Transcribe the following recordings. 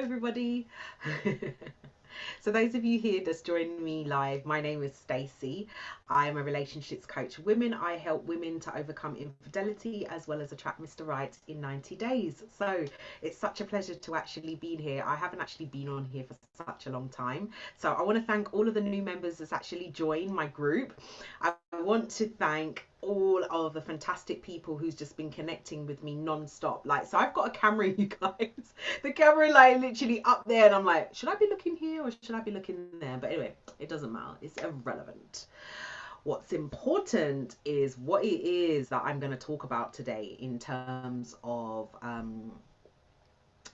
everybody. So those of you here that's joining me live, my name is Stacey. I'm a relationships coach for women. I help women to overcome infidelity as well as attract Mr. Right in 90 days. So it's such a pleasure to actually be here. I haven't actually been on here for such a long time. So I want to thank all of the new members that's actually joined my group. I want to thank all of the fantastic people who's just been connecting with me non-stop. Like, so I've got a camera, you guys. The camera like literally up there, and I'm like, should I be looking here or should I be looking there? But anyway, it doesn't matter. It's irrelevant. What's important is what it is that I'm going to talk about today in terms of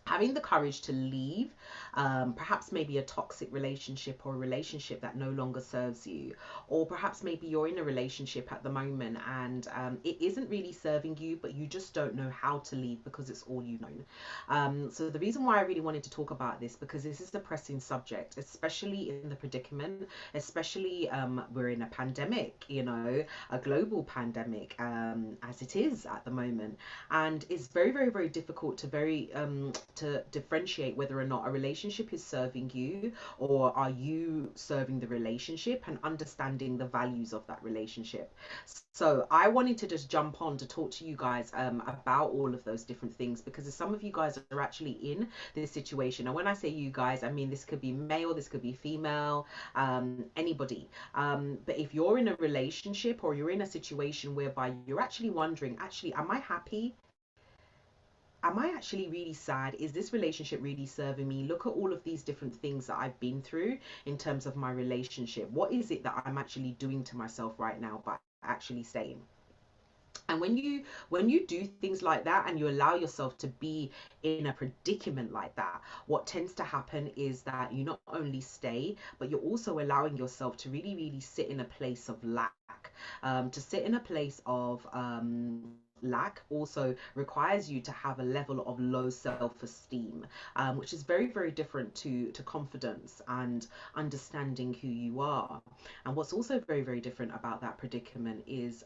having the courage to leave perhaps maybe a toxic relationship or a relationship that no longer serves you, or perhaps maybe you're in a relationship at the moment and it isn't really serving you, but you just don't know how to leave because it's all you know. So the reason why I really wanted to talk about this, because this is a pressing subject, especially in the predicament, especially we're in a pandemic, you know, a global pandemic, as it is at the moment, and it's very, very, very difficult to differentiate whether or not a relationship is serving you, or are you serving the relationship, and understanding the values of that relationship. So I wanted to just jump on to talk to you guys about all of those different things, because some of you guys are actually in this situation. And when I say you guys, I mean this could be male, this could be female, anybody. But if you're in a relationship or you're in a situation whereby you're actually wondering, actually, am I happy? Am I actually really sad? Is this relationship really serving me? Look at all of these different things that I've been through in terms of my relationship. What is it that I'm actually doing to myself right now by actually staying? And when you do things like that and you allow yourself to be in a predicament like that, what tends to happen is that you not only stay, but you're also allowing yourself to really, really sit in a place of lack, to sit in a place of lack also requires you to have a level of low self-esteem, which is very, very different to confidence and understanding who you are. And what's also very, very different about that predicament is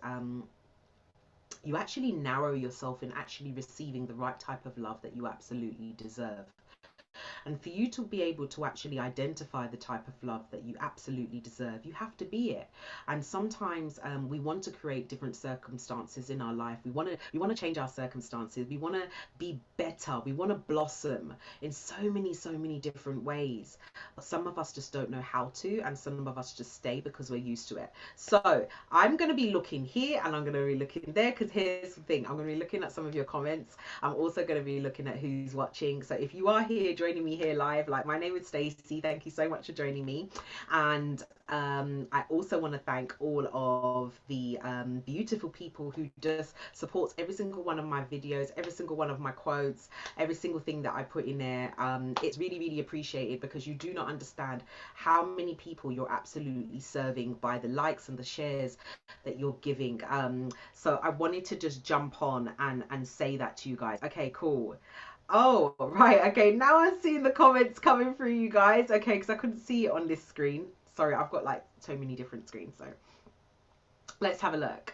you actually narrow yourself in actually receiving the right type of love that you absolutely deserve. And for you to be able to actually identify the type of love that you absolutely deserve, you have to be it. And sometimes we want to create different circumstances in our life. We want to change our circumstances. We want to be better. We want to blossom in so many different ways. But some of us just don't know how to, and some of us just stay because we're used to it. So I'm going to be looking here and I'm going to be looking there, because here's the thing, I'm going to be looking at some of your comments. I'm also going to be looking at who's watching. So if you are here joining me here live, like, my name is Stacey, thank you so much for joining me. And I also want to thank all of the beautiful people who just supports every single one of my videos, every single one of my quotes, every single thing that I put in there. It's really, really appreciated, because you do not understand how many people you're absolutely serving by the likes and the shares that you're giving. So I wanted to just jump on and say that to you guys. Okay, cool. Oh, right. Okay, now I'm seeing the comments coming through, you guys. Okay, because I couldn't see it on this screen. Sorry, I've got like so many different screens. So let's have a look.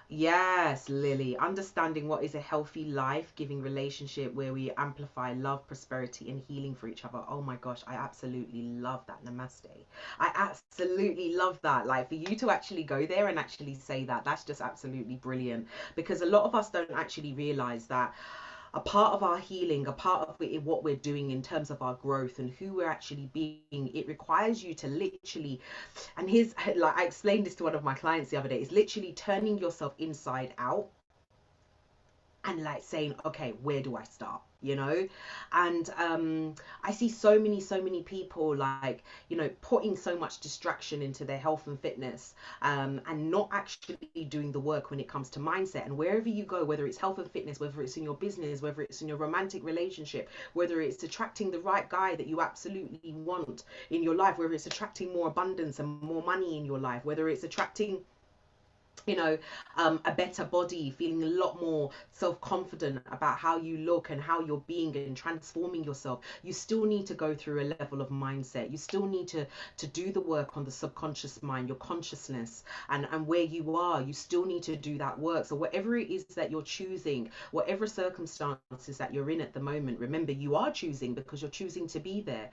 Yes, Lily. Understanding what is a healthy life-giving relationship where we amplify love, prosperity, and healing for each other. Oh my gosh, I absolutely love that. Namaste. I absolutely love that. Like, for you to actually go there and actually say that, that's just absolutely brilliant. Because a lot of us don't actually realize that a part of our healing, a part of what we're doing in terms of our growth and who we're actually being, it requires you to literally, and here's, like, I explained this to one of my clients the other day, is literally turning yourself inside out and like saying, okay, where do I start, you know? And I see so many people, like, you know, putting so much distraction into their health and fitness, and not actually doing the work when it comes to mindset. And wherever you go, whether it's health and fitness, whether it's in your business, whether it's in your romantic relationship, whether it's attracting the right guy that you absolutely want in your life, whether it's attracting more abundance and more money in your life, whether it's attracting you know, a better body, feeling a lot more self-confident about how you look and how you're being and transforming yourself, you still need to go through a level of mindset. You still need to do the work on the subconscious mind, your consciousness, and where you are. You still need to do that work. So whatever it is that you're choosing, whatever circumstances that you're in at the moment, remember, you are choosing because you're choosing to be there.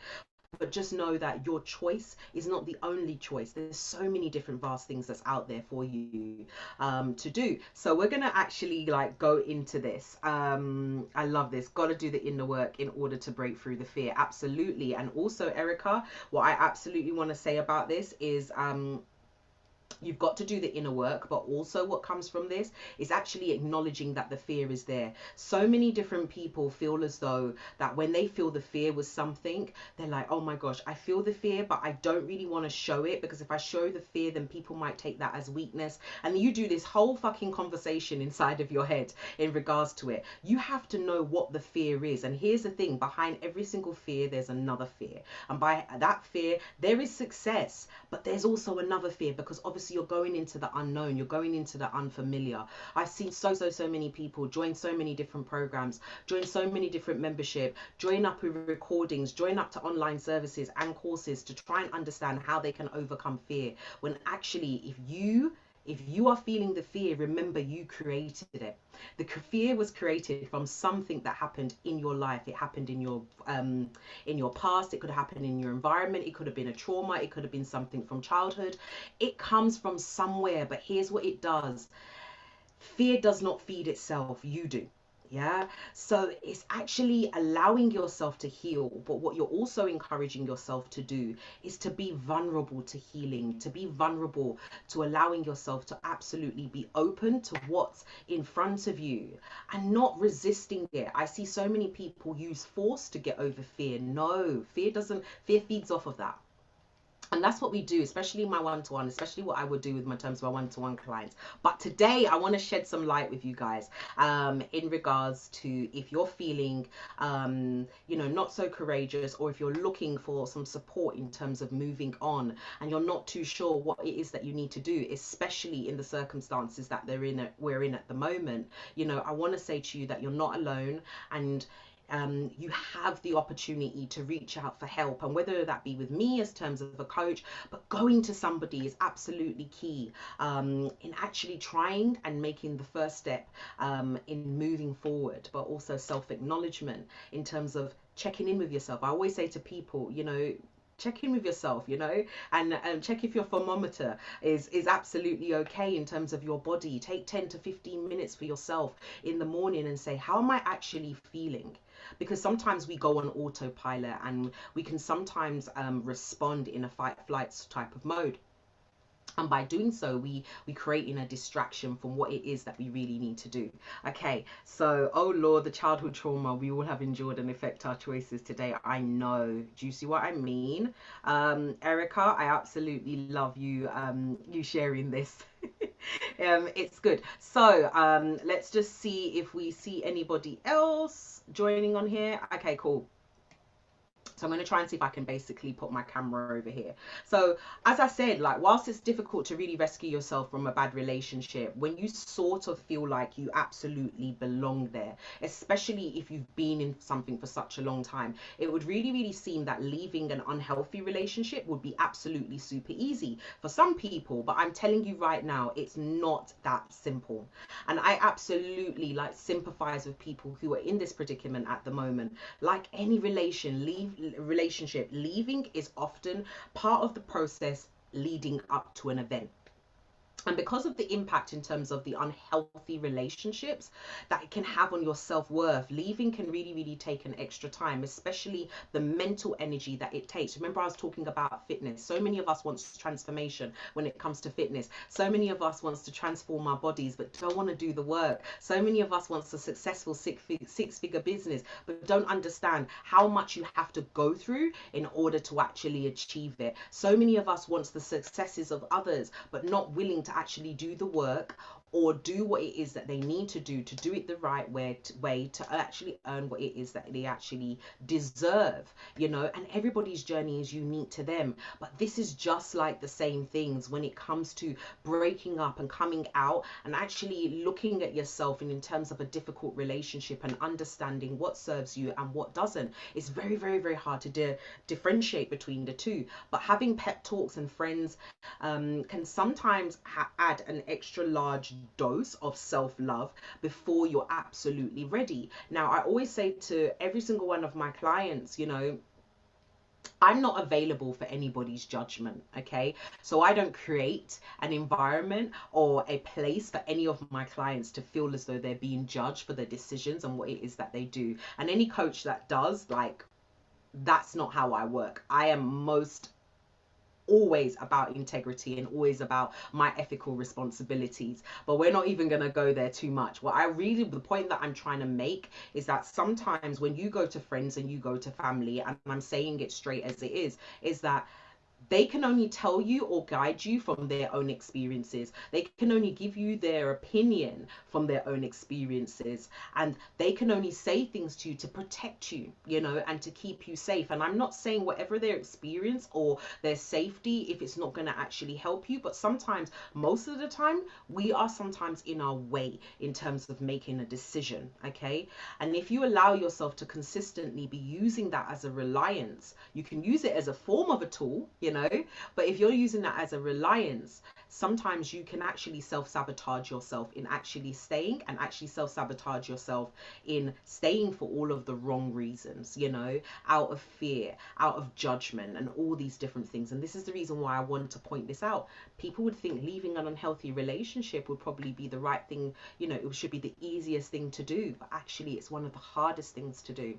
But just know that your choice is not the only choice. There's so many different vast things that's out there for you to do. So we're gonna actually like go into this. I love this. Got to do the inner work in order to break through the fear. Absolutely. And also, Erica, what I absolutely want to say about this is you've got to do the inner work, but also what comes from this is actually acknowledging that the fear is there. So many different people feel as though that when they feel the fear was something, they're like, oh my gosh, I feel the fear, but I don't really want to show it, because if I show the fear, then people might take that as weakness. And you do this whole fucking conversation inside of your head in regards to it. You have to know what the fear is. And here's the thing, behind every single fear, there's another fear. And by that fear, there is success, but there's also another fear, because obviously you're going into the unknown, you're going into the unfamiliar. I've seen so many people join so many different programs, join so many different membership, join up with recordings, join up to online services and courses to try and understand how they can overcome fear, when actually if you are feeling the fear, remember, you created it. The fear was created from something that happened in your life. It happened in your past. It could have happened in your environment. It could have been a trauma. It could have been something from childhood. It comes from somewhere. But here's what it does. Fear does not feed itself. You do. Yeah. So it's actually allowing yourself to heal. But what you're also encouraging yourself to do is to be vulnerable to healing, to be vulnerable to allowing yourself to absolutely be open to what's in front of you and not resisting it. I see so many people use force to get over fear. No, fear feeds off of that. And that's what we do, especially my one-to-one, especially what I would do with my terms of my one-to-one clients. But today I want to shed some light with you guys in regards to if you're feeling not so courageous, or if you're looking for some support in terms of moving on and you're not too sure what it is that you need to do, especially in the circumstances that we're in at the moment. I want to say to you that you're not alone, and you have the opportunity to reach out for help, and whether that be with me as terms of a coach, but going to somebody is absolutely key in actually trying and making the first step in moving forward, but also self-acknowledgement in terms of checking in with yourself. I always say to people, check in with yourself, and check if your thermometer is absolutely okay in terms of your body. Take 10 to 15 minutes for yourself in the morning and say, how am I actually feeling? Because sometimes we go on autopilot, and we can sometimes respond in a fight flight type of mode. And by doing so, we creating a distraction from what it is that we really need to do. Okay, so, oh Lord, the childhood trauma we all have endured and affect our choices today. I know. Do you see what I mean? Erica, I absolutely love you you sharing this. It's good. So let's just see if we see anybody else joining on here. Okay, cool. So I'm going to try and see if I can basically put my camera over here. So as I said, like, whilst it's difficult to really rescue yourself from a bad relationship, when you sort of feel like you absolutely belong there, especially if you've been in something for such a long time, it would really seem that leaving an unhealthy relationship would be absolutely super easy for some people. But I'm telling you right now, it's not that simple. And I absolutely sympathize with people who are in this predicament at the moment. Like any relationship, leaving is often part of the process leading up to an event. And because of the impact in terms of the unhealthy relationships that it can have on your self-worth, leaving can really take an extra time, especially the mental energy that it takes. Remember, I was talking about fitness. So many of us want transformation when it comes to fitness. So many of us wants to transform our bodies, but don't want to do the work. So many of us wants a successful six-figure business, but don't understand how much you have to go through in order to actually achieve it. So many of us wants the successes of others, but not willing to actually do the work or do what it is that they need to do it the right way to actually earn what it is that they actually deserve, you know. And everybody's journey is unique to them, but this is just like the same things when it comes to breaking up and coming out and actually looking at yourself in terms of a difficult relationship and understanding what serves you and what doesn't. It's very, very, very hard to differentiate between the two, but having pep talks and friends can sometimes add an extra large dose of self-love before you're absolutely ready. Now, I always say to every single one of my clients, you know, I'm not available for anybody's judgment, okay? So I don't create an environment or a place for any of my clients to feel as though they're being judged for their decisions and what it is that they do. And any coach that does, like, that's not how I work. I am most always about integrity and always about my ethical responsibilities, but we're not even going to go there too much. What I really, the point that I'm trying to make is that sometimes when you go to friends and you go to family, and I'm saying it straight as it is that they can only tell you or guide you from their own experiences. They can only give you their opinion from their own experiences. And they can only say things to you to protect you, you know, and to keep you safe. And I'm not saying whatever their experience or their safety, if it's not going to actually help you, but sometimes, most of the time, we are sometimes in our way in terms of making a decision, okay? And if you allow yourself to consistently be using that as a reliance, you can use it as a form of a tool, you know, but if you're using that as a reliance, sometimes you can actually self-sabotage yourself in actually staying, and actually self-sabotage yourself in staying for all of the wrong reasons, you know, out of fear, out of judgment, and all these different things. And this is the reason why I want to point this out. People would think leaving an unhealthy relationship would probably be the right thing, you know, it should be the easiest thing to do, but actually it's one of the hardest things to do.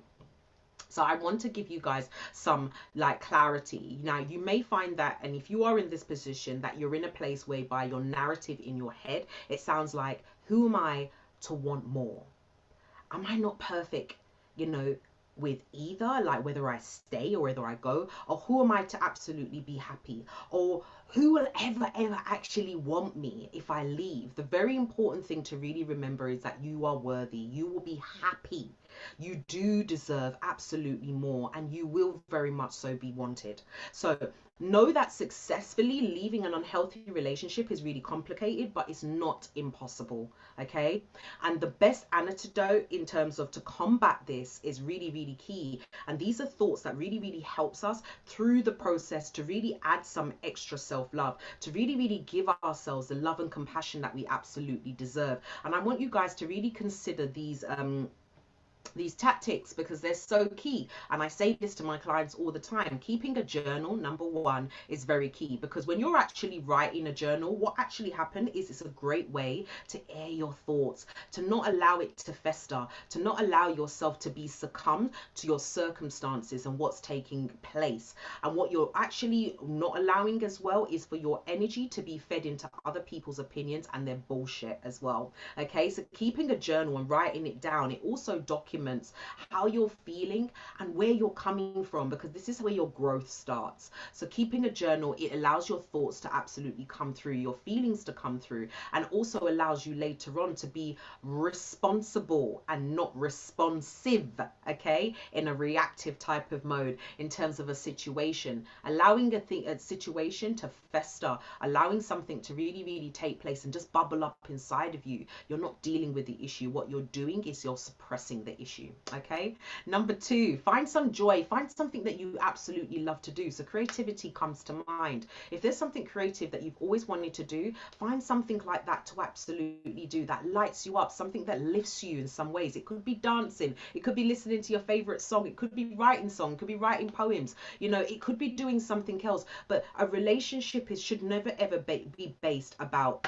So I want to give you guys some like clarity. Now, you may find that, and if you are in this position, that you're in a place whereby your narrative in your head, it sounds like, who am I to want more? Am I not perfect, you know, with either, like whether I stay or whether I go? Or who am I to absolutely be happy? Or who will ever actually want me if I leave? The very important thing to really remember is that you are worthy. You will be happy. You do deserve absolutely more, and you will very much so be wanted. So know that successfully leaving an unhealthy relationship is really complicated, but it's not impossible, okay? And the best antidote in terms of to combat this is really, really key. And these are thoughts that really, really helps us through the process to really add some extra self-love, to really, really give ourselves the love and compassion that we absolutely deserve. And I want you guys to really consider these tactics, because they're so key. And I say this to my clients all the time. Keeping a journal, number one, is very key, because when you're actually writing a journal, what actually happened is it's a great way to air your thoughts, to not allow it to fester, to not allow yourself to be succumbed to your circumstances and what's taking place. And what you're actually not allowing as well is for your energy to be fed into other people's opinions and their bullshit as well. Okay, so keeping a journal and writing it down, it also documents how you're feeling and where you're coming from, because this is where your growth starts. So keeping a journal, it allows your thoughts to absolutely come through, your feelings to come through, and also allows you later on to be responsible and not responsive, okay, in a reactive type of mode in terms of a situation, allowing a situation to fester, allowing something to really, really take place and just bubble up inside of you. You're not dealing with the issue. What you're doing is you're suppressing the issue. Okay. Number two, find some joy. Find something that you absolutely love to do. So creativity comes to mind. If there's something creative that you've always wanted to do, find something like that to absolutely do, that lights you up, something that lifts you in some ways. It could be dancing, it could be listening to your favorite song, it could be writing song, it could be writing poems, you know, it could be doing something else. But a relationship should never ever be based about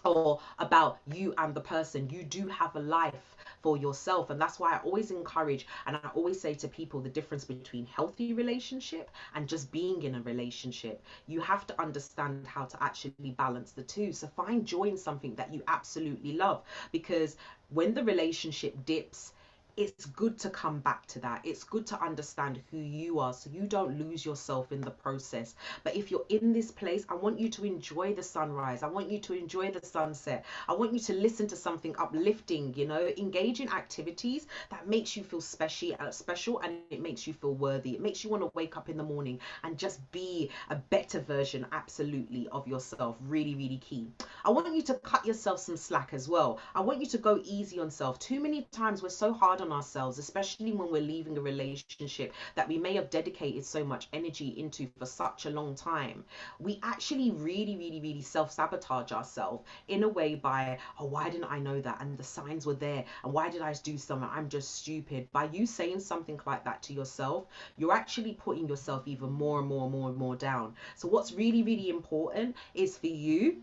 you and the person. You do have a life for yourself, and that's why I always encourage and I always say to people the difference between healthy relationship and just being in a relationship. You have to understand how to actually balance the two. So find joy in something that you absolutely love, because when the relationship dips, it's good to come back to that. It's good to understand who you are so you don't lose yourself in the process. But if you're in this place, I want you to enjoy the sunrise. I want you to enjoy the sunset. I want you to listen to something uplifting, you know, engage in activities that makes you feel special, and it makes you feel worthy. It makes you want to wake up in the morning and just be a better version, absolutely, of yourself. Really, really key. I want you to cut yourself some slack as well. I want you to go easy on self. Too many times we're so hard on ourselves, especially when we're leaving a relationship that we may have dedicated so much energy into for such a long time. We actually really self-sabotage ourselves in a way by, oh, why didn't I know that? And the signs were there. And why did I do something? I'm just stupid. By you saying something like that to yourself, you're actually putting yourself even more and more down. So what's really important is for you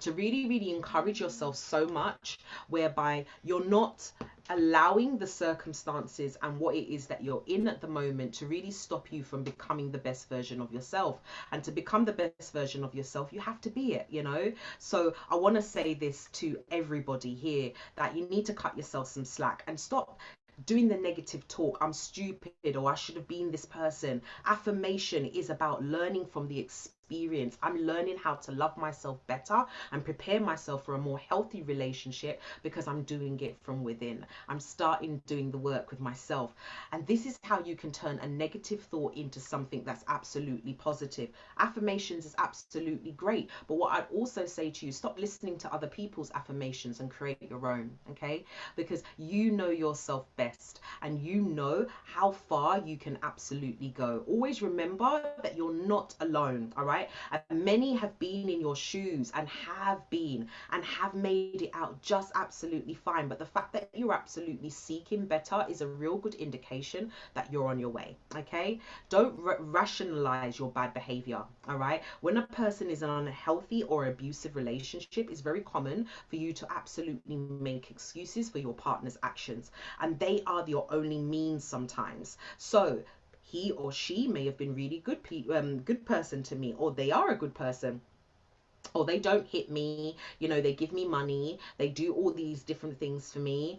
to really encourage yourself so much whereby you're not allowing the circumstances and what it is that you're in at the moment to really stop you from becoming the best version of yourself. And to become the best version of yourself, you have to be it, you know. So I want to say this to everybody here, that you need to cut yourself some slack and stop doing the negative talk. I'm stupid, or I should have been this person. Affirmation is about learning from the experience. I'm learning how to love myself better and prepare myself for a more healthy relationship because I'm doing it from within. I'm starting doing the work with myself. And this is how you can turn a negative thought into something that's absolutely positive. Affirmations is absolutely great. But what I'd also say to you, stop listening to other people's affirmations and create your own, okay? Because you know yourself best and you know how far you can absolutely go. Always remember that you're not alone, all right? And many have been in your shoes and have made it out just absolutely fine. But the fact that you're absolutely seeking better is a real good indication that you're on your way, okay? Don't rationalize your bad behavior, all right? When a person is in an unhealthy or abusive relationship, it's very common for you to absolutely make excuses for your partner's actions, and they are your only means sometimes. So he or she may have been really good person to me, or they are a good person, or they don't hit me, you know, they give me money, they do all these different things for me.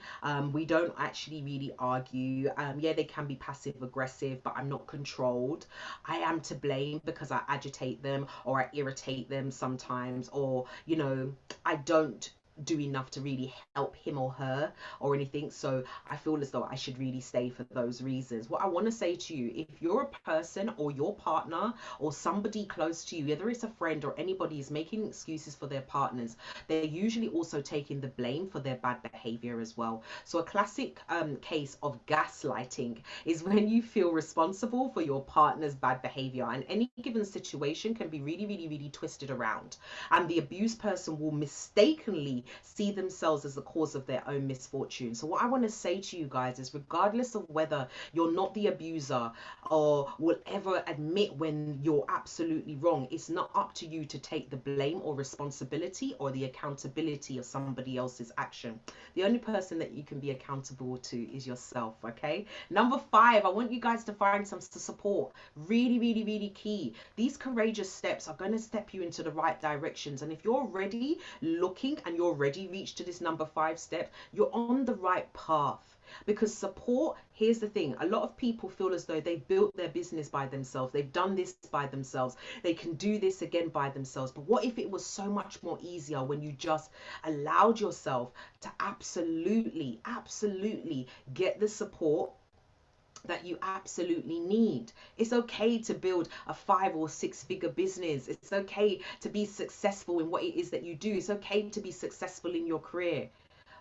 We don't actually really argue. Yeah, they can be passive aggressive, but I'm not controlled. I am to blame because I agitate them or I irritate them sometimes, or, you know, I don't do enough to really help him or her or anything, so I feel as though I should really stay for those reasons. What I want to say to you, if you're a person or your partner or somebody close to you, whether it's a friend or anybody, is making excuses for their partners, they're usually also taking the blame for their bad behavior as well. So a classic case of gaslighting is when you feel responsible for your partner's bad behavior, and any given situation can be really twisted around, and the abused person will mistakenly see themselves as the cause of their own misfortune. So what I want to say to you guys is, regardless of whether you're not the abuser or will ever admit when you're absolutely wrong, it's not up to you to take the blame or responsibility or the accountability of somebody else's action. The only person that you can be accountable to is yourself, okay? Number 5, I want you guys to find some support. Really key. These courageous steps are going to step you into the right directions, and if you're already looking and you're already reached to this number 5 step, you're on the right path. Because support, here's the thing, a lot of people feel as though they've built their business by themselves, they've done this by themselves, they can do this again by themselves. But what if it was so much more easier when you just allowed yourself to absolutely get the support that you absolutely need? It's okay to build a 5 or 6 figure business. It's okay to be successful in what it is that you do. It's okay to be successful in your career.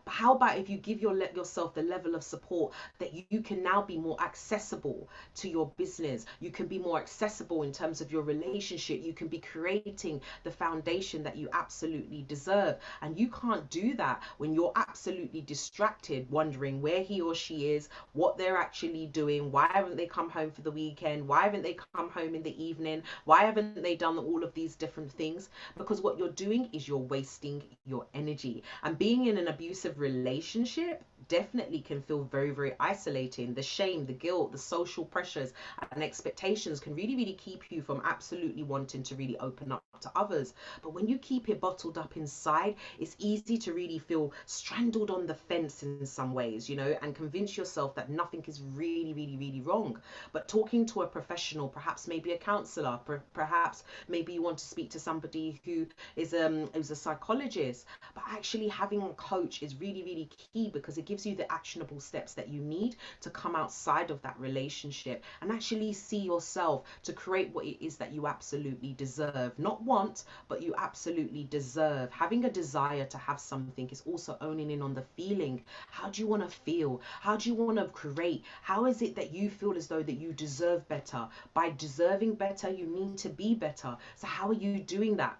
But how about if you give yourself the level of support that you can now be more accessible to your business? You can be more accessible in terms of your relationship. You can be creating the foundation that you absolutely deserve. And you can't do that when you're absolutely distracted, wondering where he or she is, what they're actually doing, why haven't they come home for the weekend, why haven't they come home in the evening, why haven't they done all of these different things? Because what you're doing is you're wasting your energy. And being in an abusive relationship definitely can feel very, very isolating. The shame, the guilt, the social pressures and expectations can really, really keep you from absolutely wanting to really open up to others. But when you keep it bottled up inside, it's easy to really feel strangled on the fence in some ways, and convince yourself that nothing is really, really, really wrong. But talking to a professional, perhaps maybe a counselor, perhaps maybe you want to speak to somebody who's a psychologist, but actually having a coach is really, really key, because it gives you the actionable steps that you need to come outside of that relationship and actually see yourself, to create what it is that you absolutely deserve. Not want, but you absolutely deserve. Having a desire to have something is also owning in on the feeling. How do you want to feel? How do you want to create? How is it that you feel as though that you deserve better? By deserving better, you need to be better. So how are you doing that?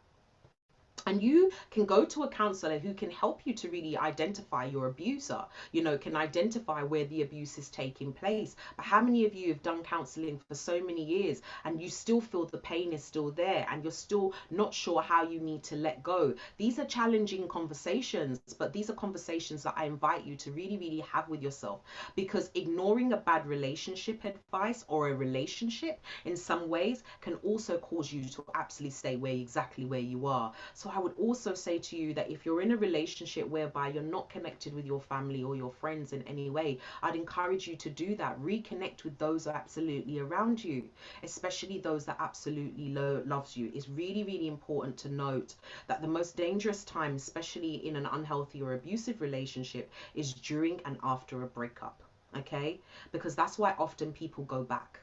And you can go to a counselor who can help you to really identify your abuser, can identify where the abuse is taking place. But how many of you have done counseling for so many years and you still feel the pain is still there and you're still not sure how you need to let go? These are challenging conversations, but these are conversations that I invite you to really, really have with yourself, because ignoring a bad relationship advice or a relationship in some ways can also cause you to absolutely stay exactly where you are. So I would also say to you that if you're in a relationship whereby you're not connected with your family or your friends in any way, I'd encourage you to do that. Reconnect with those absolutely around you, especially those that absolutely loves you. It's really, really important to note that the most dangerous time, especially in an unhealthy or abusive relationship, is during and after a breakup. Okay, because that's why often people go back,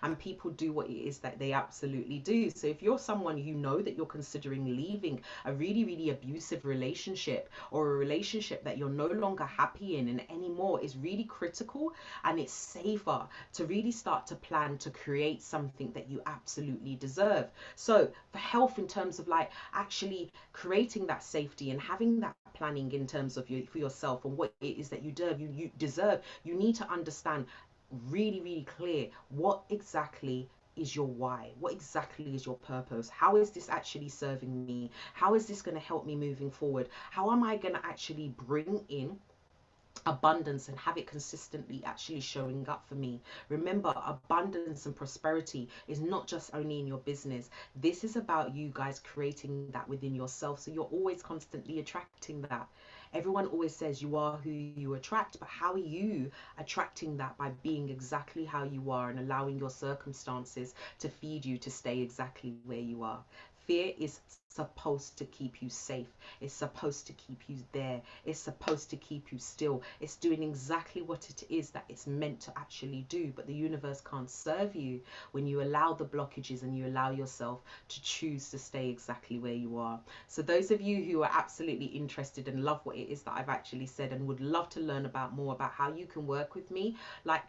and people do what it is that they absolutely do. So if you're someone that you're considering leaving a really, really abusive relationship, or a relationship that you're no longer happy in and anymore, is really critical, and it's safer to really start to plan to create something that you absolutely deserve. So for health, in terms of like actually creating that safety and having that planning in terms of for yourself and what it is that you deserve, you need to understand really, really clear what exactly is your why, what exactly is your purpose, how is this actually serving me, how is this going to help me moving forward, how am I going to actually bring in abundance and have it consistently actually showing up for me. Remember, abundance and prosperity is not just only in your business. This is about you guys creating that within yourself, so you're always constantly attracting that. Everyone always says you are who you attract, but how are you attracting that? By being exactly how you are and allowing your circumstances to feed you to stay exactly where you are. Fear is supposed to keep you safe. It's supposed to keep you there. It's supposed to keep you still. It's doing exactly what it is that it's meant to actually do. But the universe can't serve you when you allow the blockages and you allow yourself to choose to stay exactly where you are. So those of you who are absolutely interested and love what it is that I've actually said and would love to learn more about how you can work with me,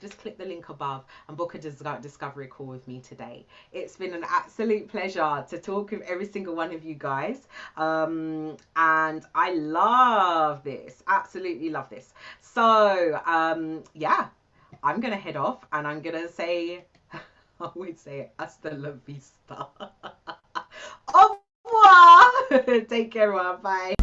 just click the link above and book a discovery call with me today. It's been an absolute pleasure to talk with every single one of you guys, and I love this, absolutely love this. So yeah, I'm gonna head off and I'm gonna say I always say it, hasta la vista. Au revoir. Take care, everyone. Bye.